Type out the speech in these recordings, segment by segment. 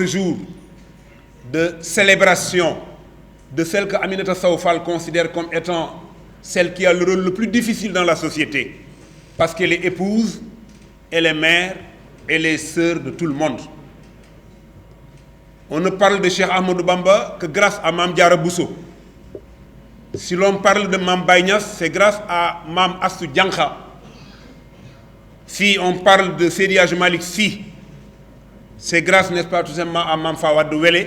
ce jour de célébration de celle que Aminata Sow Fall considère comme étant celle qui a le rôle le plus difficile dans la société, parce qu'elle est épouse, elle est mère, elle est sœur de tout le monde. On ne parle de Cheikh Ahmadou Bamba que grâce à Mame Diarra Bousso. Si l'on parle de Mame Baye Niass, c'est grâce à Mame Astou Diankha. Si on parle de Seydi Hadji Malick Sy, c'est grâce, n'est-ce pas, tout simplement à Mame Fawade Wele.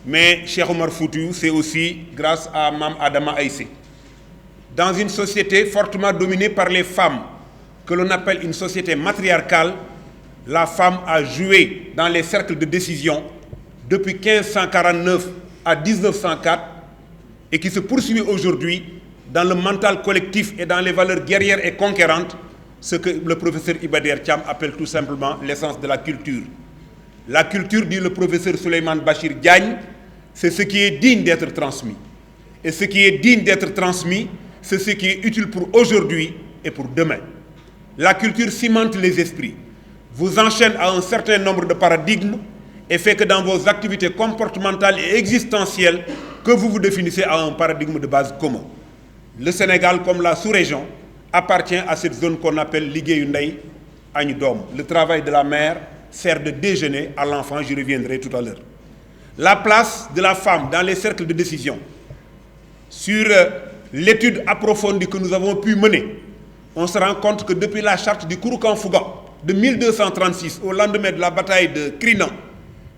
Mais Cheikh Omar Foutiyou, c'est aussi grâce à Mame Adama Aïssé. Dans une société fortement dominée par les femmes, que l'on appelle une société matriarcale, la femme a joué dans les cercles de décision depuis 1549 à 1904 et qui se poursuit aujourd'hui dans le mental collectif et dans les valeurs guerrières et conquérantes, ce que le professeur Iba Der Thiam appelle tout simplement l'essence de la culture. La culture, dit le professeur Souleymane Bachir Diagne, c'est ce qui est digne d'être transmis. Et ce qui est digne d'être transmis, c'est ce qui est utile pour aujourd'hui et pour demain. La culture cimente les esprits, vous enchaîne à un certain nombre de paradigmes et fait que dans vos activités comportementales et existentielles, que vous vous définissez à un paradigme de base commun. Le Sénégal, comme la sous-région, appartient à cette zone qu'on appelle Liggéeyu Ndey Añu Doom. Le travail de la mère sert de déjeuner à l'enfant, j'y reviendrai tout à l'heure. La place de la femme dans les cercles de décision. Sur l'étude approfondie que nous avons pu mener, on se rend compte que depuis la charte du Kouroukan Fouga de 1236, au lendemain de la bataille de Krinan,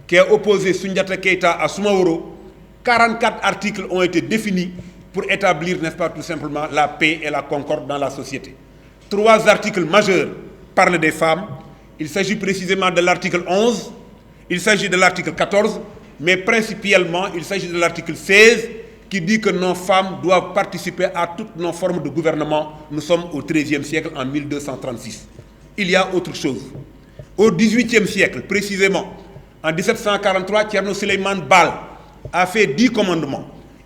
qui a opposé Soundiata Keïta à Soumaoro, 44 articles ont été définis pour établir, n'est-ce pas, tout simplement la paix et la concorde dans la société. 3 articles majeurs parlent des femmes. Il s'agit précisément de l'article 11, il s'agit de l'article 14, mais principalement il s'agit de l'article 16 qui dit que nos femmes doivent participer à toutes nos formes de gouvernement. Nous sommes au XIIIe siècle, en 1236. Il y a autre chose. Au XVIIIe siècle, précisément, en 1743, Thierno Souleymane Baal a fait 10 commandements.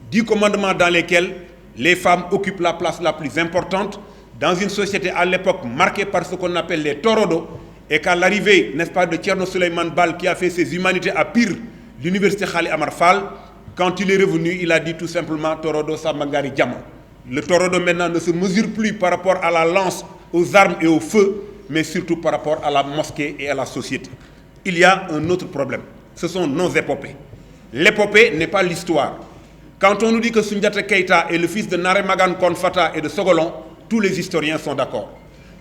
10 commandements dans lesquels les femmes occupent la place la plus importante dans une société à l'époque marquée par ce qu'on appelle les torodos, et qu'à l'arrivée, n'est-ce pas, de Thierno Souleymane Baal qui a fait ses humanités à Pire, l'université Khali Amar Fall, quand il est revenu, il a dit tout simplement Torodo Samangari Diama. Le torodo maintenant ne se mesure plus par rapport à la lance, aux armes et au feu, mais surtout par rapport à la mosquée et à la société. Il y a un autre problème, ce sont nos épopées. L'épopée n'est pas l'histoire. Quand on nous dit que Soundiata Keïta est le fils de Nare Magan Konfata et de Sogolon, tous les historiens sont d'accord.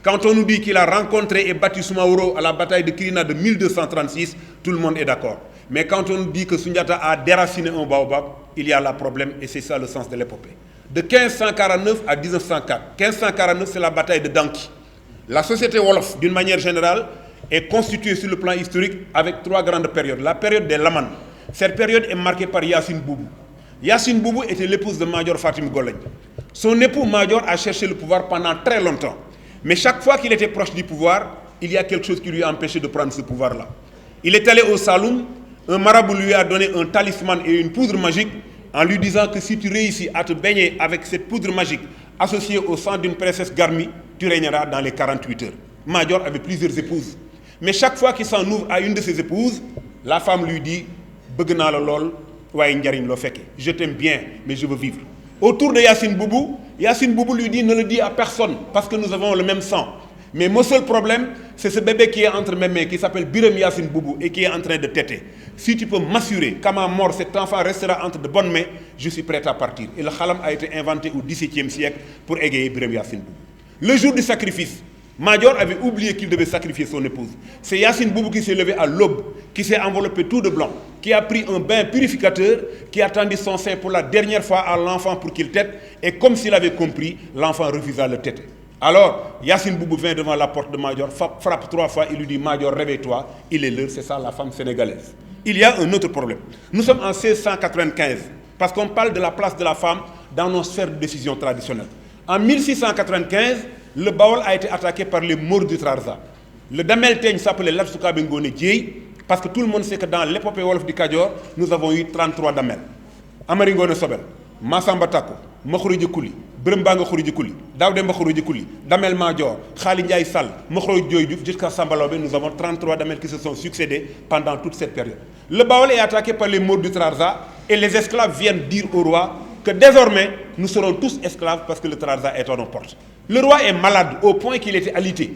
Quand on nous dit qu'il a rencontré et battu Soumaoro à la bataille de Kirina de 1236, tout le monde est d'accord. Mais quand on nous dit que Soundiata a déraciné un baobab, il y a là problème et c'est ça le sens de l'épopée. De 1549 à 1904, 1549 c'est la bataille de Danki. La société Wolof, d'une manière générale, est constituée sur le plan historique avec 3 grandes périodes. La période des Laman. Cette période est marquée par Yassine Boubou. Yassine Boubou était l'épouse de Major Fatim Golagne. Son époux Major a cherché le pouvoir pendant très longtemps. Mais chaque fois qu'il était proche du pouvoir, il y a quelque chose qui lui a empêché de prendre ce pouvoir-là. Il est allé au Saloum, un marabout lui a donné un talisman et une poudre magique en lui disant que si tu réussis à te baigner avec cette poudre magique associée au sang d'une princesse Garmi, tu régneras dans les 48 heures. Major avait plusieurs épouses. Mais chaque fois qu'il s'en ouvre à une de ses épouses, la femme lui dit « Bëgg naa la lool, waaye njariñ loo fekke. Je t'aime bien, mais je veux vivre. » Autour de Yassine Boubou lui dit « Ne le dis à personne, parce que nous avons le même sang. » Mais mon seul problème, c'est ce bébé qui est entre mes mains, qui s'appelle Biram Yassine Boubou et qui est en train de téter. Si tu peux m'assurer qu'à ma mort, cet enfant restera entre de bonnes mains, je suis prêt à partir. Et le khalam a été inventé au XVIIe siècle pour égayer Biram Yassine Boubou. Le jour du sacrifice, Major avait oublié qu'il devait sacrifier son épouse. C'est Yassine Boubou qui s'est levé à l'aube, qui s'est enveloppé tout de blanc, qui a pris un bain purificateur, qui a tendu son sein pour la dernière fois à l'enfant pour qu'il tète, et comme s'il avait compris, l'enfant refusa le téter. Alors, Yassine Boubou vient devant la porte de Major, frappe 3 fois, il lui dit « Major, réveille-toi, il est l'heure, c'est ça la femme sénégalaise. » Il y a un autre problème. Nous sommes en 1695, parce qu'on parle de la place de la femme dans nos sphères de décision traditionnelles. En 1695, le Baol a été attaqué par les Maures du Trarza. Le Damel Teigne s'appelait Latsouka Bengone Dieye, parce que tout le monde sait que dans l'épopée Wolof du Kadior, nous avons eu 33 Damel. Amari Ngone Sobel, Massamba Tako, Makhouridji Kouli, Brembanga Khouridji Kouli, Daoudemba Khouridji Kouli, Damel Madior, Khali Ndiaye Sall, Mokhroy Dioy Diouf, jusqu'à Sambalobe, nous avons 33 Damel qui se sont succédés pendant toute cette période. Le Baol est attaqué par les Maures du Trarza et les esclaves viennent dire au roi que désormais, nous serons tous esclaves parce que le Trarza est à nos portes. Le roi est malade au point qu'il était alité.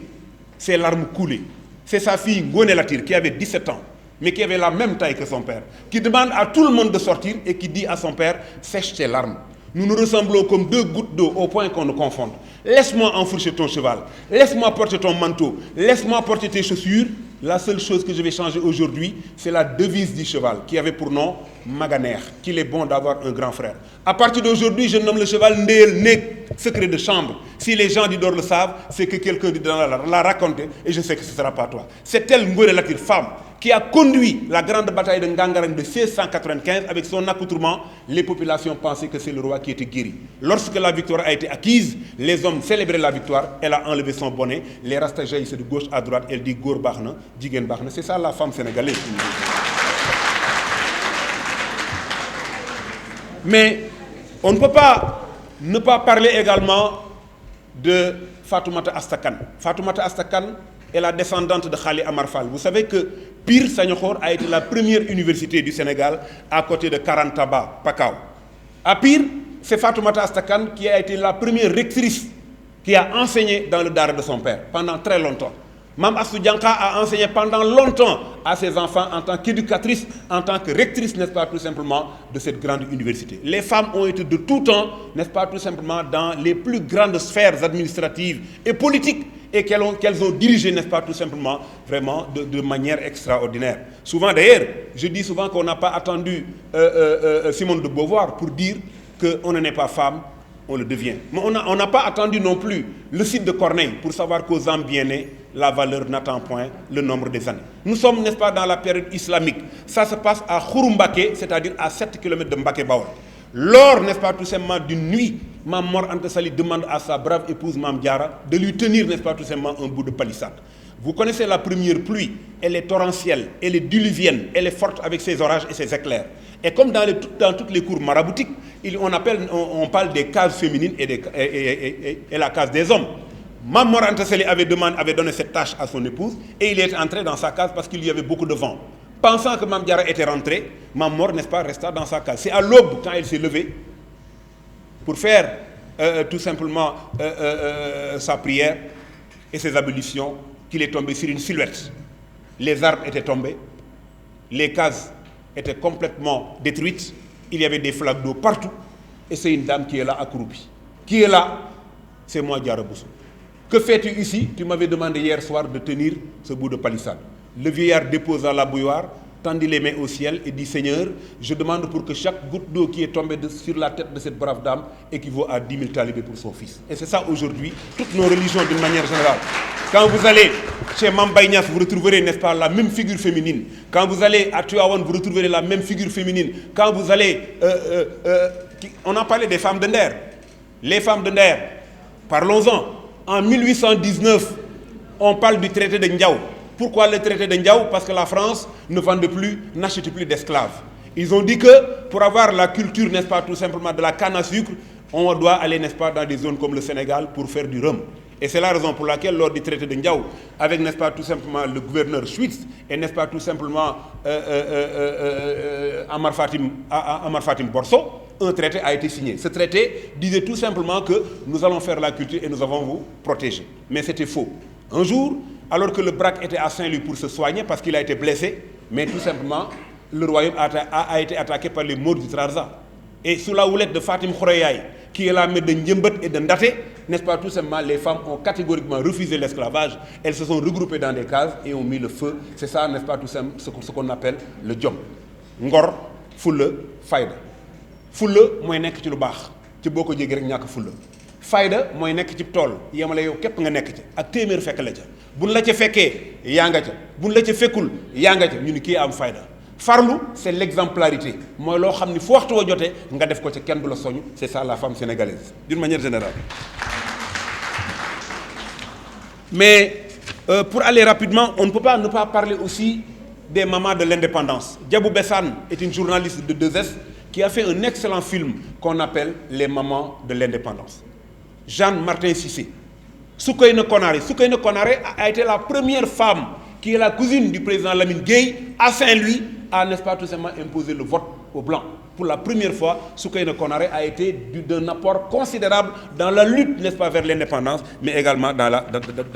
Ses larmes coulaient. C'est sa fille Ngoné Latyr qui avait 17 ans, mais qui avait la même taille que son père, qui demande à tout le monde de sortir et qui dit à son père « Sèche tes larmes. Nous nous ressemblons comme deux gouttes d'eau au point qu'on nous confonde. Laisse-moi enfourcher ton cheval. Laisse-moi porter ton manteau. Laisse-moi porter tes chaussures. La seule chose que je vais changer aujourd'hui, c'est la devise du cheval qui avait pour nom Maganer, qu'il est bon d'avoir un grand frère. À partir d'aujourd'hui, je nomme le cheval Ndéel Nek, secret de chambre. Si les gens d'Idor le savent, c'est que quelqu'un l'a raconté et je sais que ce ne sera pas toi. C'est elle, Ngoné Latyr, femme, qui a conduit la grande bataille de Ngangarang de 1695 avec son accoutrement. Les populations pensaient que c'est le roi qui était guéri. Lorsque la victoire a été acquise, les hommes célébraient la victoire. Elle a enlevé son bonnet. Les Rasta jaillissent de gauche à droite. Elle dit Gor Bahna, Djigen Bahna. C'est ça la femme sénégalaise. Mais on ne peut pas ne pas parler également de Fatoumata Asta Kane. Fatoumata Asta Kane est la descendante de Khali Amar Fall. Vous savez que Pire Saniokhor a été la première université du Sénégal à côté de Karantaba, Pakao. À Pire, c'est Fatoumata Asta Kane qui a été la première rectrice qui a enseigné dans le dara de son père pendant très longtemps. Mam Astou Diankha a enseigné pendant longtemps à ses enfants en tant qu'éducatrice, en tant que rectrice, n'est-ce pas, tout simplement, de cette grande université. Les femmes ont été de tout temps, n'est-ce pas, tout simplement, dans les plus grandes sphères administratives et politiques et qu'elles ont dirigé, n'est-ce pas, tout simplement, vraiment, de manière extraordinaire. Souvent, d'ailleurs, je dis souvent qu'on n'a pas attendu Simone de Beauvoir pour dire qu'on n'est pas femme, on le devient. Mais on n'a pas attendu non plus le site de Corneille pour savoir qu'aux âmes bien nées, la valeur n'attend point le nombre des années. Nous sommes, n'est-ce pas, dans la période islamique. Ça se passe à Khouroumbake, c'est-à-dire à 7 km de Mbaké Baol. Lors, n'est-ce pas, tout simplement, d'une nuit, Mam Mor Anta Sali demande à sa brave épouse Mam Diara de lui tenir, n'est-ce pas, tout simplement, un bout de palissade. Vous connaissez la première pluie, elle est torrentielle, elle est diluvienne, elle est forte avec ses orages et ses éclairs. Et comme dans toutes les cours maraboutiques, on parle des cases féminines et la case des hommes. Mam Mor Anta Sali avait donné cette tâche à son épouse et il est entré dans sa case parce qu'il y avait beaucoup de vent. Pensant que Mam Diara était rentrée, Mam Mor, n'est-ce pas, resta dans sa case. C'est à l'aube, quand elle s'est levée, pour faire tout simplement sa prière et ses ablutions, qu'il est tombé sur une silhouette. Les arbres étaient tombés, les cases étaient complètement détruites, il y avait des flaques d'eau partout, et c'est une dame qui est là accroupie. Qui est là? C'est moi, Diara Bousso. Que fais-tu ici? Tu m'avais demandé hier soir de tenir ce bout de palissade. Le vieillard déposa la bouilloire, tendit les mains au ciel et dit Seigneur, je demande pour que chaque goutte d'eau qui est tombée sur la tête de cette brave dame équivaut à 10 000 talibés pour son fils. Et c'est ça aujourd'hui, toutes nos religions d'une manière générale. Quand vous allez chez Mame Baye Niass, vous retrouverez, n'est-ce pas, la même figure féminine. Quand vous allez à Tivaouane, vous retrouverez la même figure féminine. Quand vous allez... on a parlé des femmes de Nder. Les femmes de Nder, parlons-en. En 1819, on parle du traité de Ndiaou. Pourquoi le traité de Ndiaou? Parce que la France ne vendait plus, n'achetait plus d'esclaves. Ils ont dit que pour avoir la culture, n'est-ce pas, tout simplement de la canne à sucre, on doit aller, n'est-ce pas, dans des zones comme le Sénégal pour faire du rhum. Et c'est la raison pour laquelle, lors du traité de Ndiaou, avec, n'est-ce pas, tout simplement le gouverneur Schwitz et, n'est-ce pas, tout simplement Amar Fatim Borso, un traité a été signé. Ce traité disait tout simplement que nous allons faire la culture et nous allons vous protéger. Mais c'était faux. Un jour, alors que le Braque était à Saint-Louis pour se soigner parce qu'il a été blessé, mais tout simplement, le royaume a été attaqué par les Maures du Trarza. Et sous la houlette de Fatim Khourayaï, qui est la mère de Ndiembet et de Ndate, n'est-ce pas, tout simplement, les femmes ont catégoriquement refusé l'esclavage. Elles se sont regroupées dans des cases et ont mis le feu. C'est ça, n'est-ce pas, tout simplement, ce qu'on appelle le djom. Ngor, fulle, fayda. Fulle, mooy nekk ci lu baax ci boo ko jéggi rek ñàkk fulla. Fayda mooy nekk ci tool yemale yow képp nga nekk ci ak téeméer fekk la ca buñ la ca fekkee yaa nga ca buñ la ca fekkul yaa nga ca ñu ni kii am fayda. Farlu, c'est l'exemplarité mooy loo xam ni fu waxtu wa jotee nga def ko ca kenn du la soñu. C'est ça la femme sénégalaise d'une manière générale. Mais pour aller rapidement, on ne peut pas ne pas parler aussi des mamans de l'indépendance. Diabou Bessane est une journaliste de 2S qui a fait un excellent film qu'on appelle Les mamans de l'indépendance. Jeanne Martin Cissé. Soukeyna Konaré a été la première femme qui est la cousine du président Lamine Gueye, à Saint-Louis, a, n'est-ce pas, tout simplement imposé le vote aux Blancs. Pour la première fois, Soukaina Konaré a été d'un apport considérable dans la lutte, n'est-ce pas, vers l'indépendance, mais également dans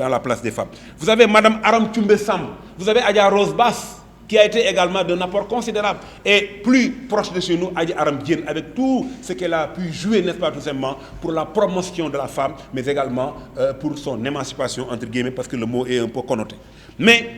la place des femmes. Vous avez Madame Aram Tchoumbe Samb, vous avez Adja Rose Bass, qui a été également d'un apport considérable. Et plus proche de chez nous, Adja Aram Diène, avec tout ce qu'elle a pu jouer, n'est-ce pas, tout simplement, pour la promotion de la femme, mais également pour son émancipation, entre guillemets, parce que le mot est un peu connoté. Mais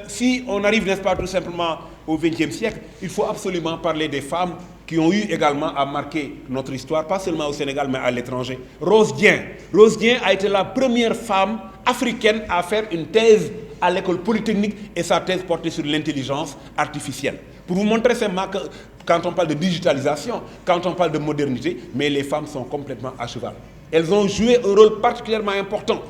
si on arrive, n'est-ce pas, tout simplement au XXe siècle, il faut absolument parler des femmes qui ont eu également à marquer notre histoire, pas seulement au Sénégal, mais à l'étranger. Rose Dieng. Rose Dieng a été la première femme africaine à faire une thèse à l'école polytechnique et sa thèse portait sur l'intelligence artificielle. Pour vous montrer seulement que quand on parle de digitalisation, quand on parle de modernité, mais les femmes sont complètement à cheval. Elles ont joué un rôle particulièrement important,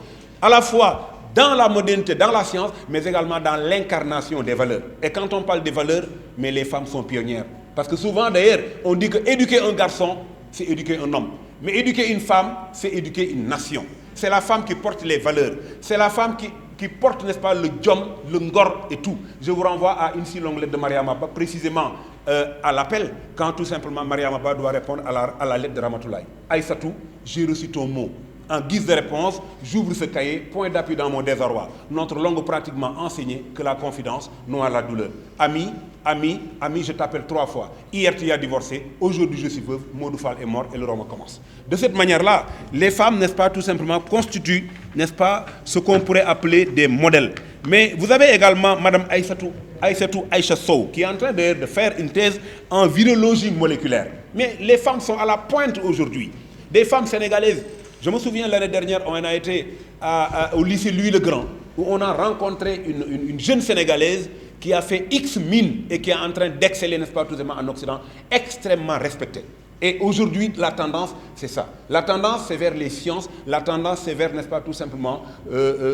à la fois dans la modernité, dans la science, mais également dans l'incarnation des valeurs. Et quand on parle des valeurs, mais les femmes sont pionnières. Parce que souvent, d'ailleurs, on dit que éduquer un garçon, c'est éduquer un homme. Mais éduquer une femme, c'est éduquer une nation. C'est la femme qui porte les valeurs. C'est la femme qui porte, n'est-ce pas, le djom, le ngor et tout. Je vous renvoie à une si longue lettre de Mariama Ba, précisément à l'appel, quand tout simplement Mariama Ba doit répondre à la lettre de Ramatoulaye. Aïssatou, j'ai reçu ton mot. En guise de réponse, j'ouvre ce cahier, point d'appui dans mon désarroi. Notre langue pratiquement enseigné que la confidence noie la douleur. Ami, ami, ami, je t'appelle 3 fois. Hier tu as divorcé, aujourd'hui je suis veuve, Modou Fall est mort et le roman commence. De cette manière-là, les femmes, n'est-ce pas, tout simplement constituent, n'est-ce pas, ce qu'on pourrait appeler des modèles. Mais vous avez également Madame Aïcha Sow, qui est en train d'ailleurs de faire une thèse en virologie moléculaire. Mais les femmes sont à la pointe aujourd'hui. Des femmes sénégalaises. Je me souviens l'année dernière, on a été au lycée Louis-le-Grand, où on a rencontré une jeune Sénégalaise qui a fait X mine et qui est en train d'exceller, n'est-ce pas, tout simplement en Occident, extrêmement respectée. Et aujourd'hui, la tendance, c'est ça. La tendance, c'est vers les sciences. La tendance, c'est vers, n'est-ce pas, tout simplement,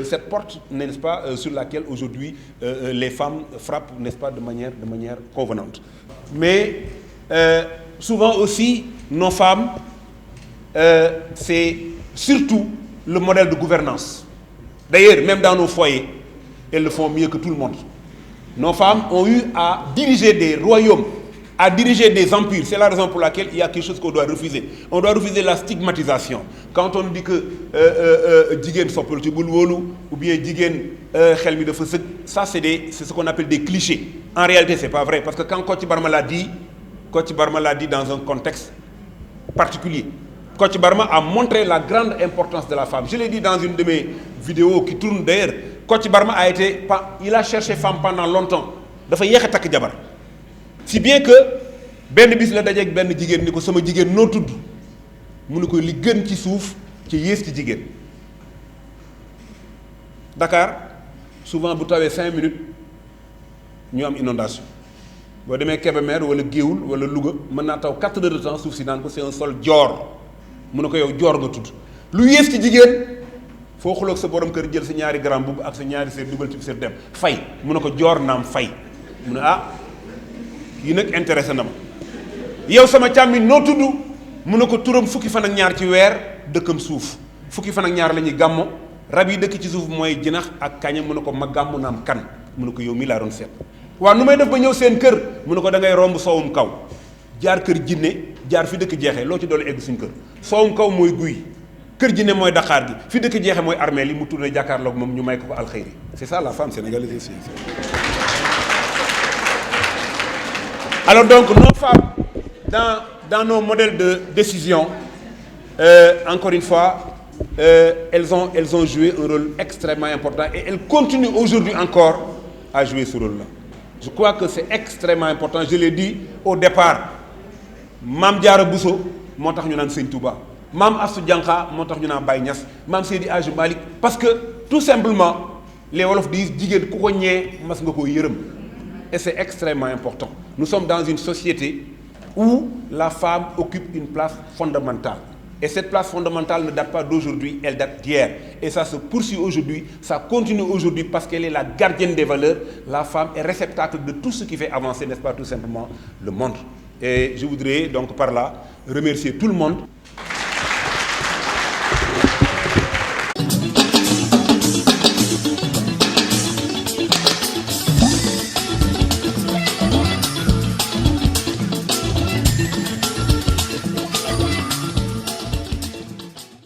cette porte, n'est-ce pas, sur laquelle aujourd'hui les femmes frappent, n'est-ce pas, de manière convenante. Mais souvent aussi, nos femmes, c'est surtout le modèle de gouvernance. D'ailleurs, même dans nos foyers, elles le font mieux que tout le monde. Nos femmes ont eu à diriger des royaumes, à diriger des empires. C'est la raison pour laquelle il y a quelque chose qu'on doit refuser. On doit refuser la stigmatisation. Quand on dit que Jigen soppal ci bul wolu ou bien Jigen xel mi dafa seug, ça c'est ce qu'on appelle des clichés. En réalité, c'est pas vrai parce que quand Kocc Barma l'a dit dans un contexte particulier. Kocc Barma a montré la grande importance de la femme. Je l'ai dit dans une de mes vidéos qui tourne d'ailleurs. Kocc Barma il a cherché femme pendant longtemps. Dafa yéex a takk jabar. Si bien que benn bis la dajeeg benn jigéen ni ko sama jigéen noo tudd mu ne ko li gën ci suuf ci yées ci jigéen. Dakar souvent bu tawee 5 minutes ñu am inondation boo demee Kébémer wala Géoul wala Louga mën naa taw 4 heures de temps suuf si naan ko c'est un sol joor mu ne ko yow joor nga tudd lu yées ci jigéen foo xuloog sa borom kër jël sa ñaari grand boubou ak sa ñaari sër dugal ci sër dem fay mu ne ko joor naam fay mu ne ah kii nag intéressé na ma yow sama càmmiñ noo tudd mu ne ko turam fukki fan ak ñaar ci weer dëkkam suuf fukki fan ak ñaar la ñuy gàmmo rab yi dëkk ci suuf mooy jinax ak kaña mu ne ko ma gàmmu naam kan mu ne ko yow mii laa doon seet waaw nu may def ba ñëw seen kër mu ne ko da ngay romb soowum kaw jaar kër jinne jaar fi dëkk jeexee loo ci doole egg suñ kër soowum kaw mooy guy kër jinne mooy Dakar gi fi dëkk jeexee mooy armée li mu tourné jàkkaarloog moom ñu may ko alxeyri c'est ça la femme sénégalaise aussi. Alors donc nos femmes dans nos modèles de décision encore une fois elles ont joué un rôle extrêmement important et elles continuent aujourd'hui encore à jouer ce rôle-là. Je crois que c'est extrêmement important. Je l'ai dit au départ. Mame Diarra Bousso moo tax ñu naan Sëñ Touba Mame Astou Diankha moo tax ñu naan Baye Niass Mame Seydi Hadji Malick parce que tout simplement les Wolof disent jigéen ku ko ñee mas nga ko yërëm et c'est extrêmement important. Nous sommes dans une société où la femme occupe une place fondamentale. Et cette place fondamentale ne date pas d'aujourd'hui, elle date d'hier. Et ça se poursuit aujourd'hui, ça continue aujourd'hui parce qu'elle est la gardienne des valeurs. La femme est réceptacle de tout ce qui fait avancer, n'est-ce pas, tout simplement, le monde. Et je voudrais donc par là remercier tout le monde.